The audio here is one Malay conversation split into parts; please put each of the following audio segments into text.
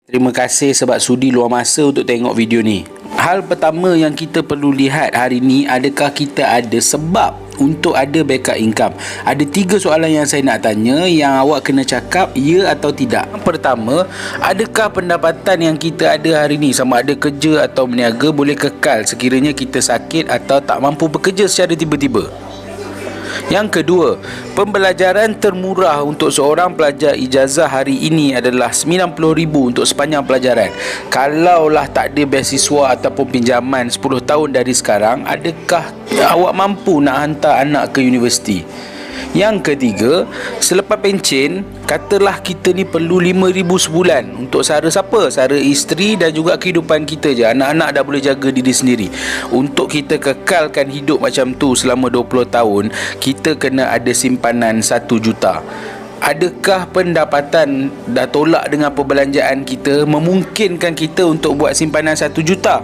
Terima kasih sebab sudi luang masa untuk tengok video ni. Hal pertama yang kita perlu lihat hari ni, adakah kita ada sebab untuk ada backup income? Ada 3 soalan yang saya nak tanya yang awak kena cakap ya atau tidak. Yang pertama, adakah pendapatan yang kita ada hari ni, sama ada kerja atau berniaga, boleh kekal sekiranya kita sakit atau tak mampu bekerja secara tiba-tiba? Yang kedua, pembelajaran termurah untuk seorang pelajar ijazah hari ini adalah RM90,000 untuk sepanjang pelajaran. Kalaulah tak ada beasiswa ataupun pinjaman 10 tahun dari sekarang, adakah awak mampu nak hantar anak ke universiti? Yang ketiga, selepas pencen, katalah kita ni perlu RM5,000 sebulan untuk sara siapa? Sara isteri dan juga kehidupan kita je. Anak-anak dah boleh jaga diri sendiri. Untuk kita kekalkan hidup macam tu selama 20 tahun, kita kena ada simpanan 1 juta. Adakah pendapatan dah tolak dengan perbelanjaan kita memungkinkan kita untuk buat simpanan 1 juta?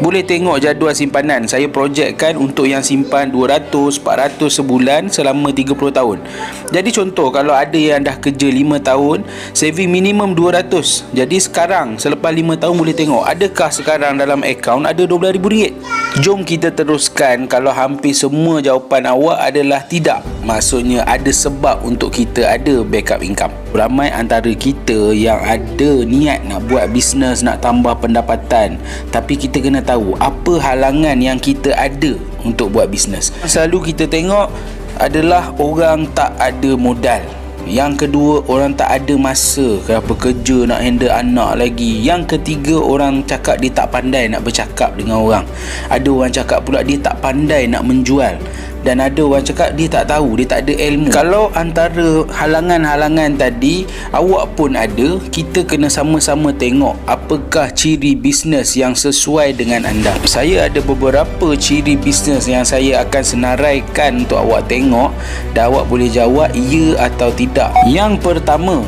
Boleh tengok jadual simpanan. Saya projekkan untuk yang simpan 200, 400 sebulan selama 30 tahun. Jadi contoh, kalau ada yang dah kerja 5 tahun, saving minimum 200. Jadi sekarang selepas 5 tahun boleh tengok, adakah sekarang dalam akaun ada RM12,000? Jom kita teruskan. Kalau hampir semua jawapan awak adalah tidak, maksudnya ada sebab untuk kita ada backup income. Ramai antara kita yang ada niat nak buat bisnes, nak tambah pendapatan, tapi kita kena tahu apa halangan yang kita ada untuk buat bisnes. Selalu kita tengok adalah orang tak ada modal. Yang kedua, orang tak ada masa kenapa kerja, nak handle anak lagi. Yang ketiga, orang cakap dia tak pandai nak bercakap dengan orang. Ada orang cakap pula dia tak pandai nak menjual. Dan ada orang cakap dia tak tahu, dia tak ada ilmu. Kalau antara halangan-halangan tadi awak pun ada, kita kena sama-sama tengok apakah ciri bisnes yang sesuai dengan anda. Saya ada beberapa ciri bisnes yang saya akan senaraikan untuk awak tengok dan awak boleh jawab ya atau tidak. Yang pertama,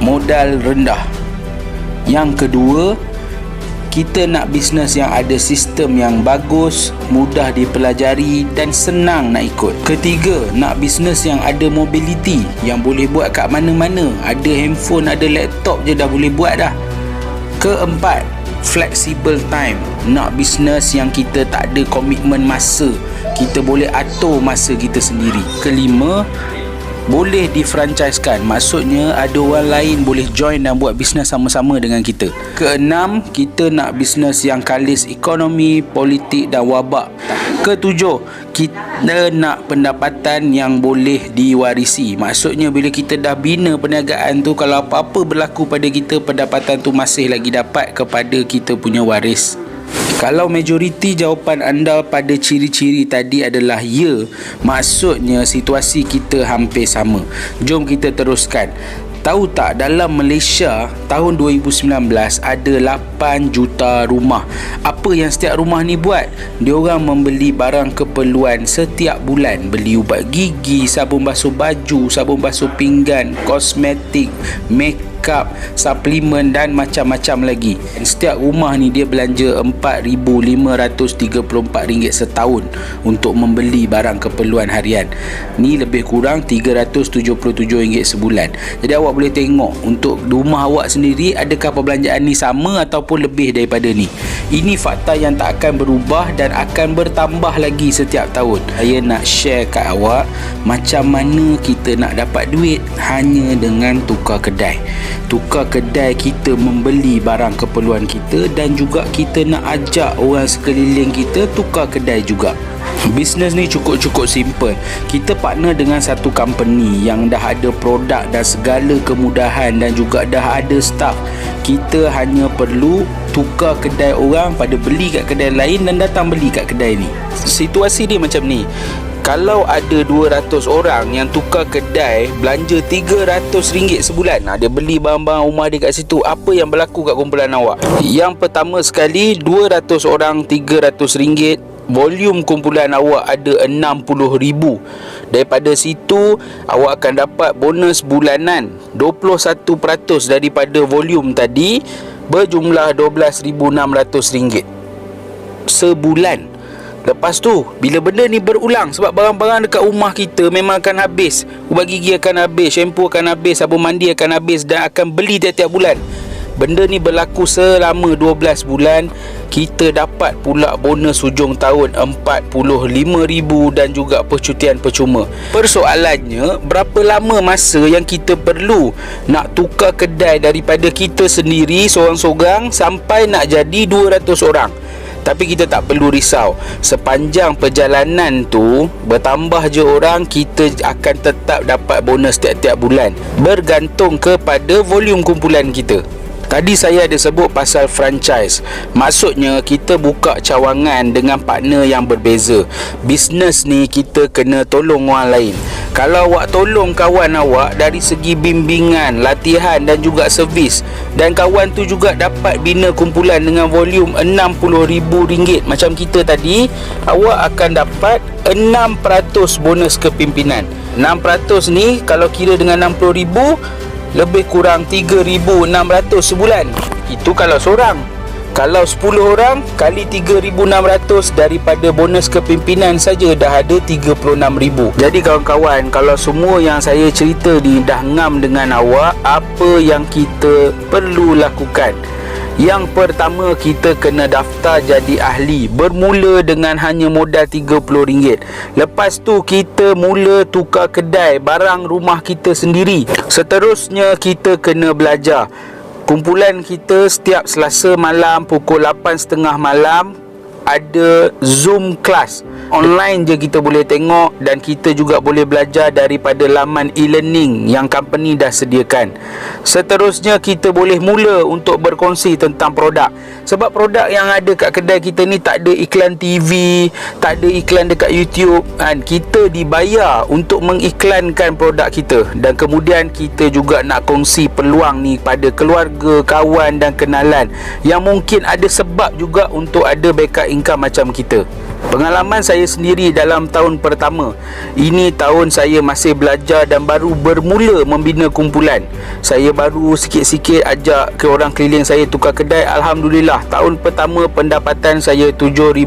modal rendah. Yang kedua, kita nak bisnes yang ada sistem yang bagus, mudah dipelajari dan senang nak ikut. Ketiga, nak bisnes yang ada mobility, yang boleh buat kat mana-mana. Ada handphone, ada laptop je dah boleh buat dah. Keempat, flexible time. Nak bisnes yang kita tak ada komitmen masa, kita boleh atur masa kita sendiri. Kelima, boleh difranchisekan, maksudnya ada orang lain boleh join dan buat bisnes sama-sama dengan kita. Keenam, kita nak bisnes yang kalis ekonomi, politik dan wabak. Ketujuh, kita nak pendapatan yang boleh diwarisi, maksudnya bila kita dah bina perniagaan tu, kalau apa-apa berlaku pada kita, pendapatan tu masih lagi dapat kepada kita punya waris. Kalau majoriti jawapan anda pada ciri-ciri tadi adalah ya, maksudnya situasi kita hampir sama. Jom kita teruskan. Tahu tak, dalam Malaysia tahun 2019 ada 8 juta rumah. Apa yang setiap rumah ni buat? Diorang membeli barang keperluan setiap bulan. Beli ubat gigi, sabun basuh baju, sabun basuh pinggan, kosmetik, make up, suplemen dan macam-macam lagi. Setiap rumah ni dia belanja RM4,534 setahun untuk membeli barang keperluan harian. Ni lebih kurang RM377 sebulan. Jadi awak boleh tengok untuk rumah awak sendiri, adakah perbelanjaan ni sama ataupun lebih daripada ni. Ini fakta yang tak akan berubah dan akan bertambah lagi setiap tahun. Saya nak share kat awak macam mana kita nak dapat duit hanya dengan tukar kedai. Tukar kedai, kita membeli barang keperluan kita dan juga kita nak ajak orang sekeliling kita tukar kedai juga. Bisnes ni cukup simple. Kita partner dengan satu company yang dah ada produk dan segala kemudahan dan juga dah ada staff. Kita hanya perlu tukar kedai orang pada beli kat kedai lain dan datang beli kat kedai ni. Situasi dia macam ni. Kalau ada 200 orang yang tukar kedai, belanja RM300 sebulan, dia beli barang-barang rumah dia kat situ, apa yang berlaku kat kumpulan awak? Yang pertama sekali, 200 orang RM300, volume kumpulan awak ada 60,000. Daripada situ awak akan dapat bonus bulanan 21% daripada volume tadi, berjumlah RM12,600 sebulan. Lepas tu, bila benda ni berulang, sebab barang-barang dekat rumah kita memang akan habis, ubat gigi akan habis, shampoo akan habis, sabun mandi akan habis dan akan beli tiap-tiap bulan. Benda ni berlaku selama 12 bulan. Kita dapat pula bonus hujung tahun 45,000 dan juga percutian percuma. Persoalannya, berapa lama masa yang kita perlu nak tukar kedai daripada kita sendiri seorang-seorang sampai nak jadi 200 orang? Tapi kita tak perlu risau. Sepanjang perjalanan tu, bertambah je orang, kita akan tetap dapat bonus tiap-tiap bulan, bergantung kepada volume kumpulan kita. Tadi saya ada sebut pasal franchise. Maksudnya kita buka cawangan dengan partner yang berbeza. Bisnes ni kita kena tolong orang lain. Kalau awak tolong kawan awak dari segi bimbingan, latihan dan juga servis, dan kawan tu juga dapat bina kumpulan dengan volume RM60,000 macam kita tadi, awak akan dapat 6% bonus kepimpinan. 6% ni kalau kira dengan 60,000, lebih kurang 3,600 sebulan. Itu kalau seorang. Kalau 10 orang kali 3,600 daripada bonus kepimpinan saja dah ada 36,000. Jadi kawan-kawan, kalau semua yang saya cerita ni dah ngam dengan awak, apa yang kita perlu lakukan? Yang pertama, kita kena daftar jadi ahli. Bermula dengan hanya modal RM30. Lepas tu kita mula tukar kedai barang rumah kita sendiri. Seterusnya kita kena belajar. Kumpulan kita setiap Selasa malam pukul 8.30 malam ada Zoom kelas. Online je kita boleh tengok, dan kita juga boleh belajar daripada laman e-learning yang company dah sediakan. Seterusnya kita boleh mula untuk berkongsi tentang produk. Sebab produk yang ada kat kedai kita ni tak ada iklan TV, tak ada iklan dekat YouTube kan. Kita dibayar untuk mengiklankan produk kita, dan kemudian kita juga nak kongsi peluang ni pada keluarga, kawan dan kenalan yang mungkin ada sebab juga untuk ada backup income macam kita. Pengalaman saya sendiri dalam tahun pertama, ini tahun saya masih belajar dan baru bermula membina kumpulan. Saya baru sikit-sikit ajak ke orang keliling saya tukar kedai. Alhamdulillah, tahun pertama pendapatan saya 7,110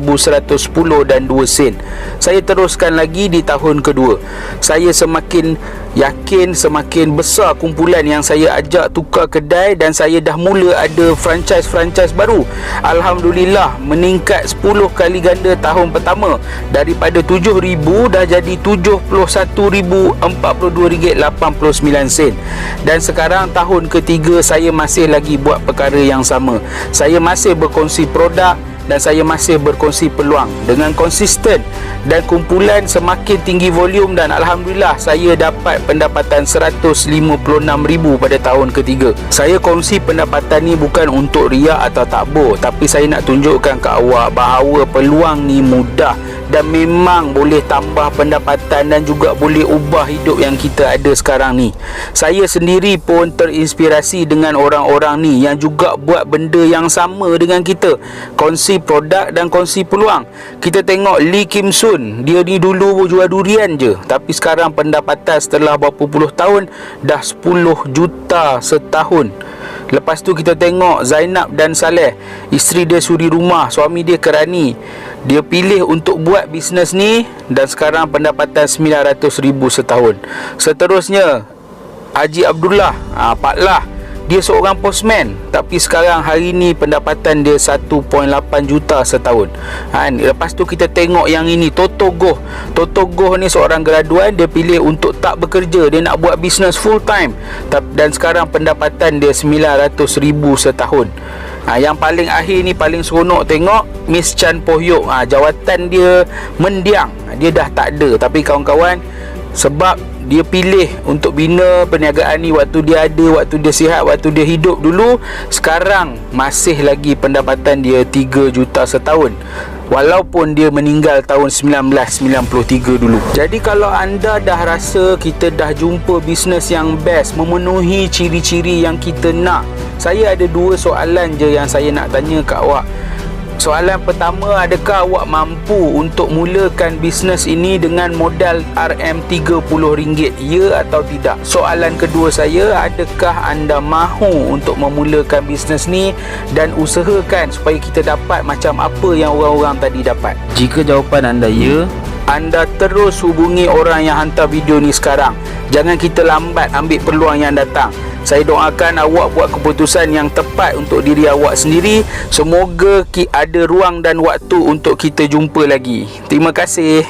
dan 2 sen. Saya teruskan lagi di tahun kedua. Saya semakin yakin, semakin besar kumpulan yang saya ajak tukar kedai, dan saya dah mula ada franchise baru. Alhamdulillah, meningkat 10 kali ganda tahun pertama. Daripada 7,000 dah jadi 71,042 ringgit 89 sen. Dan sekarang tahun ketiga saya masih lagi buat perkara yang sama. Saya masih berkongsi produk dan saya masih berkongsi peluang dengan konsisten, dan kumpulan semakin tinggi volume, dan Alhamdulillah saya dapat pendapatan 156,000 pada tahun ketiga. Saya kongsi pendapatan ni bukan untuk riak atau takbur, tapi saya nak tunjukkan ke awak bahawa peluang ni mudah dan memang boleh tambah pendapatan dan juga boleh ubah hidup yang kita ada sekarang ni. Saya sendiri pun terinspirasi dengan orang-orang ni yang juga buat benda yang sama dengan kita, kongsi produk dan kongsi peluang. Kita tengok Lee Kim Soon, dia ni dulu jual durian je, tapi sekarang pendapatan setelah berapa puluh tahun dah 10 juta setahun. Lepas tu kita tengok Zainab dan Saleh, isteri dia suri rumah, suami dia kerani. Dia pilih untuk buat bisnes ni dan sekarang pendapatan 900,000 setahun. Seterusnya Haji Abdullah, Pak Lah, dia seorang postman, tapi sekarang hari ni pendapatan dia 1.8 juta setahun. Lepas tu kita tengok yang ini, Toto Goh. Toto Goh ni seorang graduan, dia pilih untuk tak bekerja, dia nak buat bisnes full time, dan sekarang pendapatan dia 900,000 setahun. Yang paling akhir ni paling seronok tengok Miss Chan Poh Yok. Jawatan dia mendiang, dia dah tak ada, tapi kawan-kawan, sebab dia pilih untuk bina perniagaan ni waktu dia ada, waktu dia sihat, waktu dia hidup dulu, sekarang masih lagi pendapatan dia 3 juta setahun, walaupun dia meninggal tahun 1993 dulu. Jadi kalau anda dah rasa kita dah jumpa bisnes yang best, memenuhi ciri-ciri yang kita nak, saya ada 2 soalan je yang saya nak tanya kat awak. Soalan pertama, adakah awak mampu untuk mulakan bisnes ini dengan modal RM30, ya atau tidak? Soalan kedua saya, adakah anda mahu untuk memulakan bisnes ni dan usahakan supaya kita dapat macam apa yang orang-orang tadi dapat? Jika jawapan anda ya, anda terus hubungi orang yang hantar video ni sekarang. Jangan kita lambat ambil peluang yang datang. Saya doakan awak buat keputusan yang tepat untuk diri awak sendiri. Semoga ada ruang dan waktu untuk kita jumpa lagi. Terima kasih.